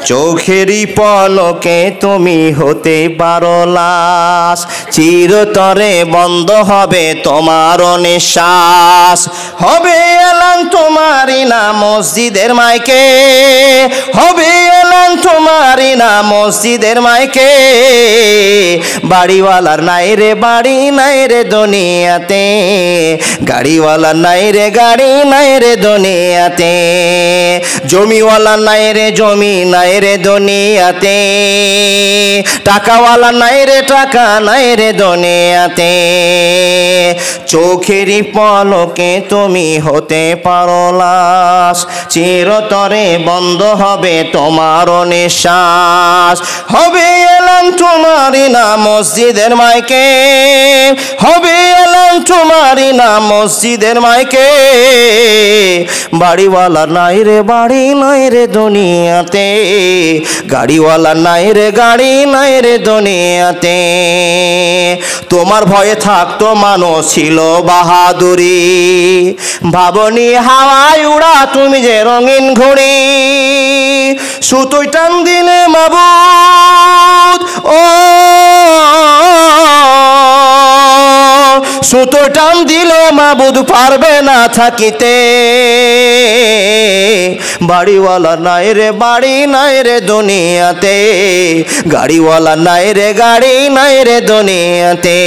চোখেরই পলকে তুমি হতে পারো লাশ, চিরতরে বন্ধ হবে তোমার নিঃশ্বাস। হবে এলান তোমারই না মসজিদের মাইকে, হবে এলান তোমারই না মসজিদের মাইকে। বাড়িওয়ালার নাই রে বাড়ি নাই রে দুনিয়াতে, গাড়িওয়ালার নাই রে গাড়ি নাই রে দুনিয়াতে, জমিওয়ালা নাই রে জমি নাই রে দুনিয়াতে, টাকাওয়ালা নাই রে টাকা নাই রে দুনিয়াতে। চোখেরই পলকে তুমি হতে পারো লাশ, চিরতরে বন্ধ হবে তোমার নিঃশ্বাস। হবে এলান তোমারই না মসজিদের মাইকে, হবে এলান তোমারই না মসজিদের মাইকে। বাড়িওয়ালা নাই রে বাড়ি নাই রে দুনিয়াতে, গাড়িওয়ালা নাই রে গাড়ি নাই রে দুনিয়াতে। তোমার ভয়ে থাকতো মানুষ ছিল বাহাদুরি, ভাবনি হাওয়ায় উড়া তুমি যে রঙিন ঘুড়ি। সুতোয় টান দিলে মাবুদ, ও সুতো টান দিলে মাবুদ পারবে না থাকিতে। বাড়িওয়ালা নাই রে বাড়ি নাই রে দুনিয়াতে, গাড়িওয়ালা নাই রে গাড়ি নাই রে দুনিয়াতে।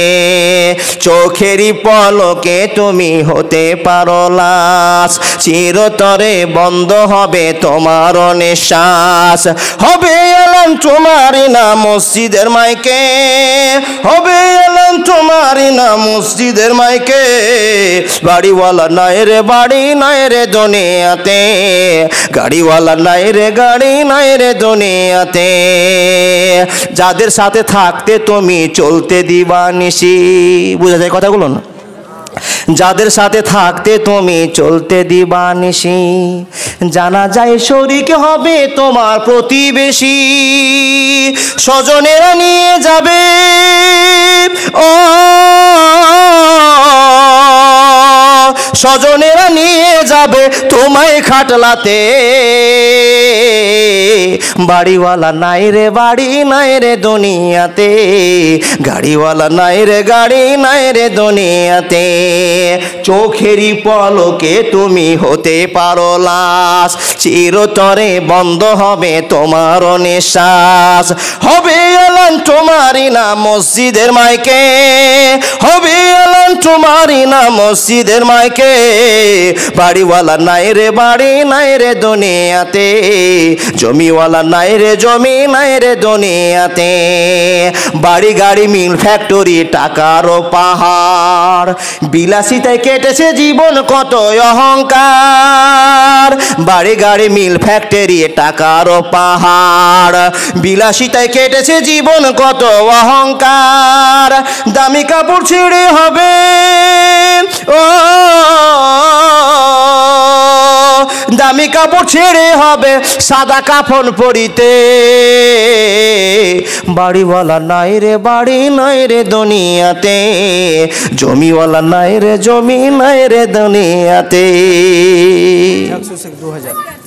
চোখেরই পলকে তুমি হতে পারো লাশ, চিরতরে বন্ধ হবে তোমার নিঃশ্বাস। হবে এলান তোমারই না মসজিদের মাইকে, হবে এলান তোমারই না মসজিদের মাইকে। বাড়িওয়ালা নাই রে বাড়ি নাই রে দুনিয়াতে, গাড়িওয়ালা নাই রে গাড়ি নাই রে দুনিয়াতে। যাদের সাথে থাকতে তুমি চলতে দিবানিশি, বুঝা যায় কথাগুলো না? যাদের সাথে থাকতে তুমি চলতে দিবানিশি, জানা যায় শরীক হবে তোমার প্রতিবেশী। স্বজনেরা নিয়ে যাবে ও, স্বজনেরা নিয়ে যাবে তোমায় খাটলাতে। বাড়িওয়ালা নাই রে বাড়ি নাই রে দুনিয়াতে, গাড়িওয়ালা নাই রে গাড়ি নাই রে দুনিয়াতে। চোখেরই পলকে তুমি হতে পারো লাশ, চিরতরে বন্ধ হবে তোমার নিঃশ্বাস। হবে এলান তোমারই না মসজিদের মাইকে, হবে এলান তোমারই না মসজিদের মাইকে। বাড়িওয়ালা নাই রে বাড়ি নাই রে দুনিয়াতে, জমিওয়ালা নাই রে জমি নাই রে দুনিয়াতে। বাড়ি গাড়ি মিল ফ্যাক্টরি টাকারও পাহাড়, বিলাসিতায় কেটেছে জীবন কত অহংকার। বাড়ি গাড়ি মিল ফ্যাক্টরি টাকারও পাহাড়, বিলাসিতায় কেটেছে জীবন কত অহংকার। দামি কাপড় ছেড়ে হবে ও, দামি কাপড় ছেড়ে হবে সাদা কাফন পরিতে। বাড়িওয়ালা নাই রে বাড়ি নাই রে দুনিয়াতে, জমিওয়ালা নাই রে জমি নাই রে দুনিয়াতে। 2000